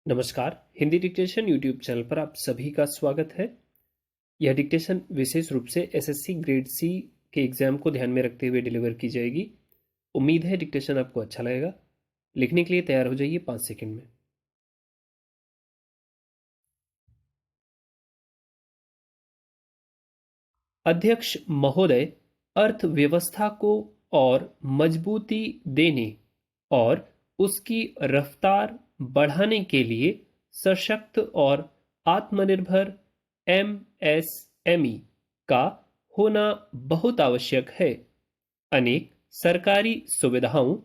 नमस्कार। Hindi dictation YouTube channel पर आप सभी का स्वागत है। यह डिक्टेशन विशेष रूप से एसएससी ग्रेड सी के एग्जाम को ध्यान में रखते हुए डिलीवर की जाएगी। उम्मीद है डिक्टेशन आपको अच्छा लगेगा। लिखने के लिए तैयार हो जाइए 5 सेकंड में। अध्यक्ष महोदय, अर्थव्यवस्था को और मजबूती देने और उसकी रफ्तार बढ़ाने के लिए सशक्त और आत्मनिर्भर एमएसएमई का होना बहुत आवश्यक है। अनेक सरकारी सुविधाओं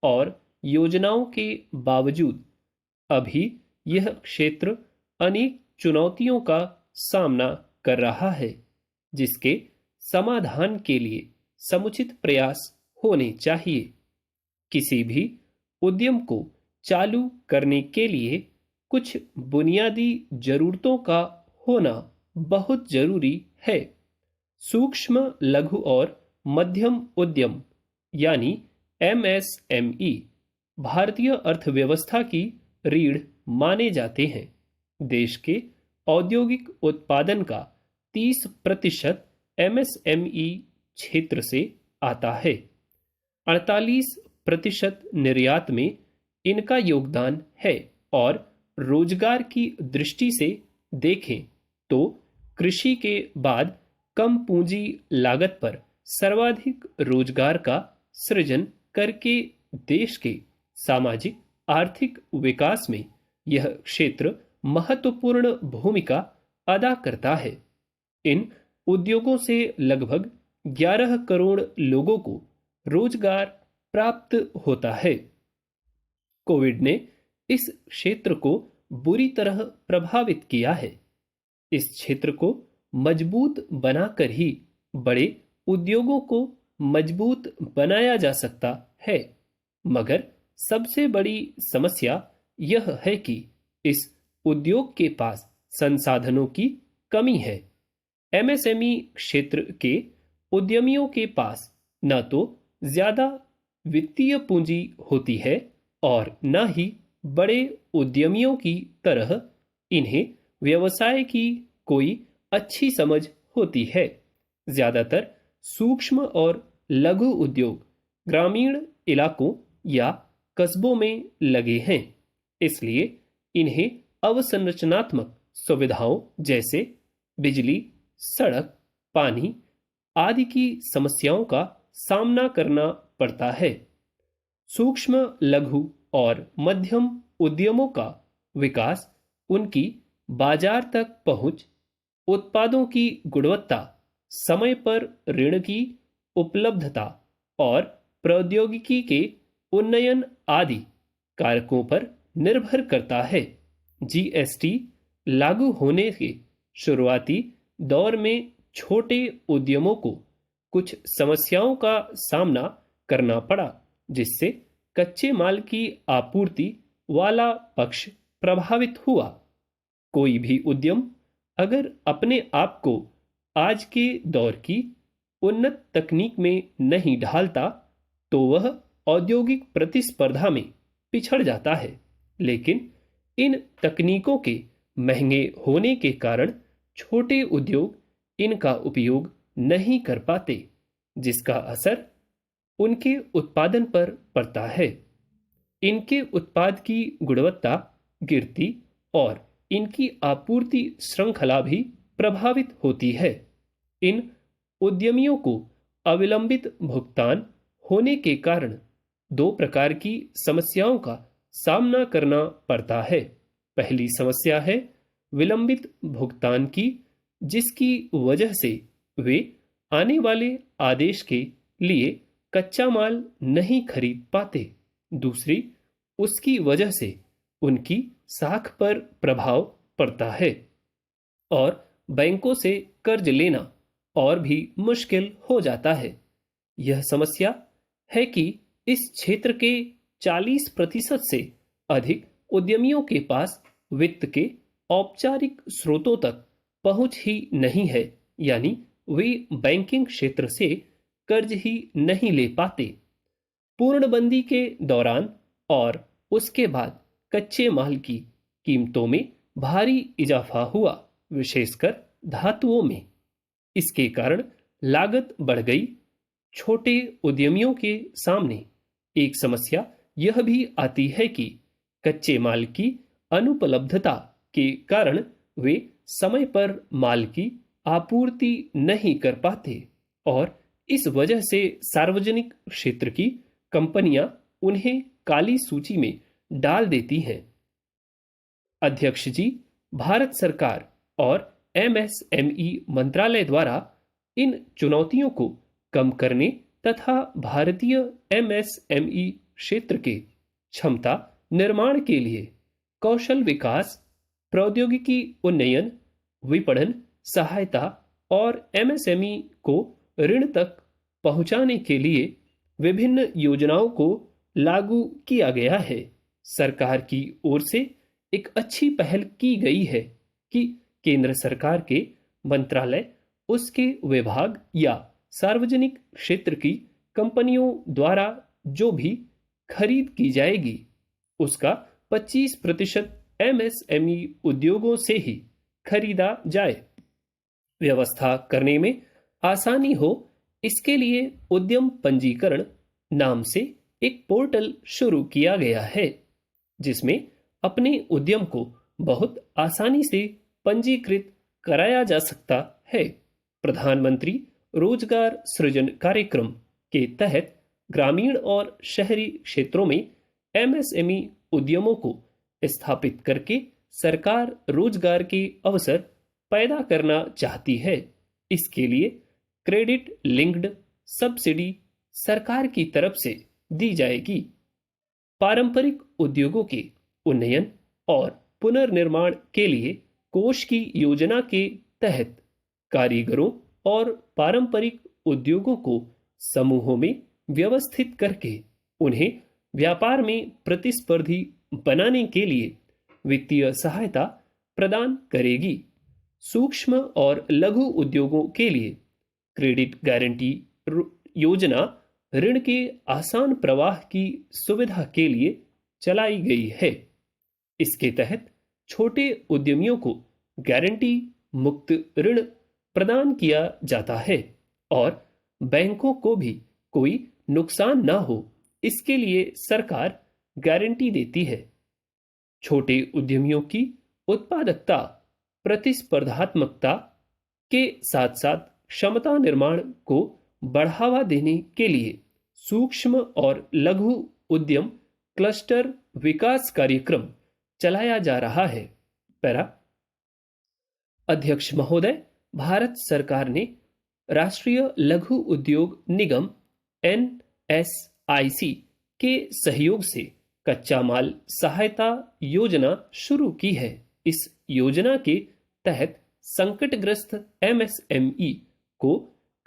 और योजनाओं के बावजूद अभी यह क्षेत्र अनेक चुनौतियों का सामना कर रहा है, जिसके समाधान के लिए समुचित प्रयास होने चाहिए। किसी भी उद्यम को चालू करने के लिए कुछ बुनियादी जरूरतों का होना बहुत जरूरी है। सूक्ष्म, लघु और मध्यम उद्यम यानी एमएसएमई भारतीय अर्थव्यवस्था की रीढ़ माने जाते हैं। देश के औद्योगिक उत्पादन का 30% एमएसएमई क्षेत्र से आता है। 48% निर्यात में इनका योगदान है और रोजगार की दृष्टि से देखें तो कृषि के बाद कम पूंजी लागत पर सर्वाधिक रोजगार का सृजन करके देश के सामाजिक आर्थिक विकास में यह क्षेत्र महत्वपूर्ण भूमिका अदा करता है। इन उद्योगों से लगभग 11 करोड़ लोगों को रोजगार प्राप्त होता है। कोविड ने इस क्षेत्र को बुरी तरह प्रभावित किया है। इस क्षेत्र को मजबूत बनाकर ही बड़े उद्योगों को मजबूत बनाया जा सकता है। मगर सबसे बड़ी समस्या यह है कि इस उद्योग के पास संसाधनों की कमी है। एमएसएमई क्षेत्र के उद्यमियों के पास न तो ज्यादा वित्तीय पूंजी होती है और न ही बड़े उद्यमियों की तरह इन्हें व्यवसाय की कोई अच्छी समझ होती है। ज्यादातर सूक्ष्म और लघु उद्योग ग्रामीण इलाकों या कस्बों में लगे हैं, इसलिए इन्हें अवसंरचनात्मक सुविधाओं जैसे बिजली, सड़क, पानी आदि की समस्याओं का सामना करना पड़ता है। सूक्ष्म, लघु और मध्यम उद्यमों का विकास उनकी बाजार तक पहुंच, उत्पादों की गुणवत्ता, समय पर ऋण की उपलब्धता और प्रौद्योगिकी के उन्नयन आदि कारकों पर निर्भर करता है। जीएसटी लागू होने के शुरुआती दौर में छोटे उद्यमों को कुछ समस्याओं का सामना करना पड़ा, जिससे कच्चे माल की आपूर्ति वाला पक्ष प्रभावित हुआ। कोई भी उद्यम अगर अपने आप को आज के दौर की उन्नत तकनीक में नहीं ढालता तो वह औद्योगिक प्रतिस्पर्धा में पिछड़ जाता है। लेकिन इन तकनीकों के महंगे होने के कारण छोटे उद्योग इनका उपयोग नहीं कर पाते, जिसका असर उनके उत्पादन पर पड़ता है। इनके उत्पाद की गुणवत्ता गिरती और इनकी आपूर्ति श्रृंखला भी प्रभावित होती है। इन उद्यमियों को अविलंबित भुगतान होने के कारण दो प्रकार की समस्याओं का सामना करना पड़ता है। पहली समस्या है विलंबित भुगतान की, जिसकी वजह से वे आने वाले आदेश के लिए कच्चा माल नहीं खरीद पाते। दूसरी, उसकी वजह से उनकी साख पर प्रभाव पड़ता है और बैंकों से कर्ज लेना और भी मुश्किल हो जाता है। यह समस्या है कि इस क्षेत्र के 40% से अधिक उद्यमियों के पास वित्त के औपचारिक स्रोतों तक पहुंच ही नहीं है, यानी वे बैंकिंग क्षेत्र से कर्ज ही नहीं ले पाते। पूर्णबंदी के दौरान और उसके बाद कच्चे माल की कीमतों में भारी इजाफा हुआ, विशेषकर धातुओं में। इसके कारण लागत बढ़ गई। छोटे उद्यमियों के सामने एक समस्या यह भी आती है कि कच्चे माल की अनुपलब्धता के कारण वे समय पर माल की आपूर्ति नहीं कर पाते और इस वजह से सार्वजनिक क्षेत्र की कंपनियां उन्हें काली सूची में डाल देती हैं। अध्यक्ष जी, भारत सरकार और एमएसएमई मंत्रालय द्वारा इन चुनौतियों को कम करने तथा भारतीय एमएसएमई क्षेत्र के क्षमता निर्माण के लिए कौशल विकास, प्रौद्योगिकी उन्नयन, विपणन सहायता और एमएसएमई को ऋण तक पहुंचाने के लिए विभिन्न योजनाओं को लागू किया गया है। सरकार की ओर से एक अच्छी पहल की गई है कि केंद्र सरकार के मंत्रालय, उसके विभाग या सार्वजनिक क्षेत्र की कंपनियों द्वारा जो भी खरीद की जाएगी उसका 25% एमएसएमई उद्योगों से ही खरीदा जाए। व्यवस्था करने में आसानी हो, इसके लिए उद्यम पंजीकरण नाम से एक पोर्टल शुरू किया गया है जिसमें अपने उद्यम को बहुत आसानी से पंजीकृत कराया जा सकता है। प्रधानमंत्री रोजगार सृजन कार्यक्रम के तहत ग्रामीण और शहरी क्षेत्रों में एमएसएमई उद्यमों को स्थापित करके सरकार रोजगार के अवसर पैदा करना चाहती है। इसके लिए क्रेडिट लिंक्ड सब्सिडी सरकार की तरफ से दी जाएगी। पारंपरिक उद्योगों के उन्नयन और पुनर्निर्माण के लिए कोष की योजना के तहत कारीगरों और पारंपरिक उद्योगों को समूहों में व्यवस्थित करके उन्हें व्यापार में प्रतिस्पर्धी बनाने के लिए वित्तीय सहायता प्रदान करेगी। सूक्ष्म और लघु उद्योगों के लिए क्रेडिट गारंटी योजना ऋण के आसान प्रवाह की सुविधा के लिए चलाई गई है। इसके तहत छोटे उद्यमियों को गारंटी मुक्त ऋण प्रदान किया जाता है और बैंकों को भी कोई नुकसान ना हो, इसके लिए सरकार गारंटी देती है। छोटे उद्यमियों की उत्पादकता, प्रतिस्पर्धात्मकता के साथ साथ क्षमता निर्माण को बढ़ावा देने के लिए सूक्ष्म और लघु उद्यम क्लस्टर विकास कार्यक्रम चलाया जा रहा है। पैरा अध्यक्ष महोदय, भारत सरकार ने राष्ट्रीय लघु उद्योग निगम एनएसआईसी के सहयोग से कच्चा माल सहायता योजना शुरू की है। इस योजना के तहत संकटग्रस्त एमएसएमई को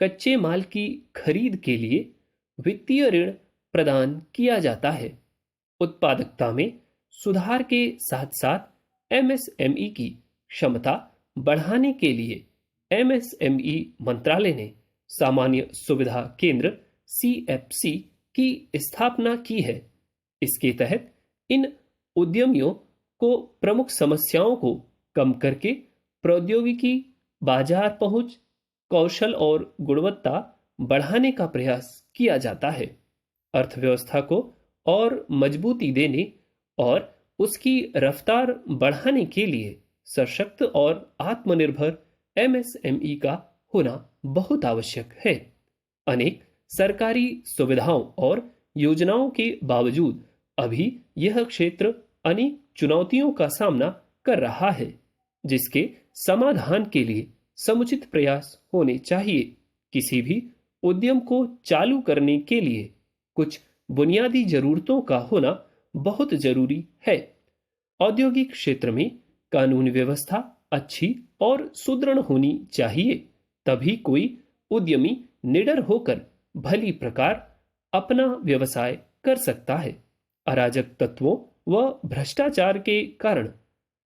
कच्चे माल की खरीद के लिए वित्तीय ऋण प्रदान किया जाता है। उत्पादकता में सुधार के साथ साथ एमएसएमई की क्षमता बढ़ाने के लिए एमएसएमई मंत्रालय ने सामान्य सुविधा केंद्र सीएफसी की स्थापना की है। इसके तहत इन उद्यमियों को प्रमुख समस्याओं को कम करके प्रौद्योगिकी, बाजार पहुंच, कौशल और गुणवत्ता बढ़ाने का प्रयास किया जाता है। अर्थव्यवस्था को और मजबूती देने और उसकी रफ्तार बढ़ाने के लिए सशक्त और आत्मनिर्भर एमएसएमई का होना बहुत आवश्यक है। अनेक सरकारी सुविधाओं और योजनाओं के बावजूद अभी यह क्षेत्र अनेक चुनौतियों का सामना कर रहा है, जिसके समाधान के लिए समुचित प्रयास होने चाहिए। किसी भी उद्यम को चालू करने के लिए कुछ बुनियादी जरूरतों का होना बहुत जरूरी है। औद्योगिक क्षेत्र में कानून व्यवस्था अच्छी और सुदृढ़ होनी चाहिए, तभी कोई उद्यमी निडर होकर भली प्रकार अपना व्यवसाय कर सकता है। अराजक तत्वों व भ्रष्टाचार के कारण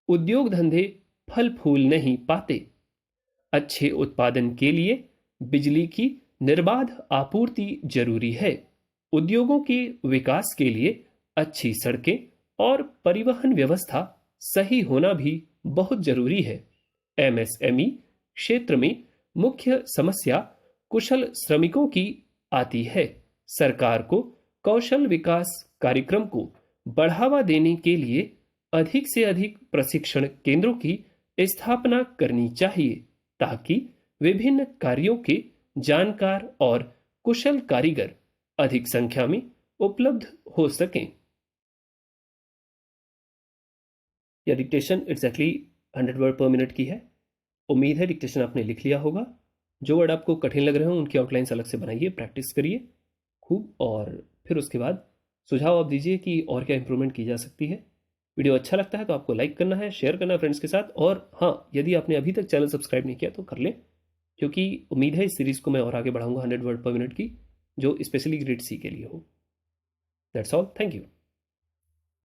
उद्योग धंधे फल फूल नहीं पाते। अच्छे उत्पादन के लिए बिजली की निर्बाध आपूर्ति जरूरी है। उद्योगों के विकास के लिए अच्छी सड़कें और परिवहन व्यवस्था सही होना भी बहुत जरूरी है। एमएसएमई क्षेत्र में मुख्य समस्या कुशल श्रमिकों की आती है। सरकार को कौशल विकास कार्यक्रम को बढ़ावा देने के लिए अधिक से अधिक प्रशिक्षण केंद्रों की स्थापना करनी चाहिए ताकि विभिन्न कार्यों के जानकार और कुशल कारीगर अधिक संख्या में उपलब्ध हो सकें। यह डिक्टेशन एग्जैक्टली 100 वर्ड पर मिनट की है। उम्मीद है डिक्टेशन आपने लिख लिया होगा। जो वर्ड आपको कठिन लग रहे हो उनकी आउटलाइंस अलग से बनाइए, प्रैक्टिस करिए खूब, और फिर उसके बाद सुझाव आप दीजिए कि और क्या इंप्रूवमेंट की जा सकती है। वीडियो अच्छा लगता है तो आपको लाइक करना है, शेयर करना है फ्रेंड्स के साथ, और हाँ, यदि आपने अभी तक चैनल सब्सक्राइब नहीं किया तो कर लें, क्योंकि उम्मीद है इस सीरीज़ को मैं और आगे बढ़ाऊंगा 100 वर्ड पर मिनट की, जो स्पेशली ग्रेड सी के लिए हो। That's all, thank you.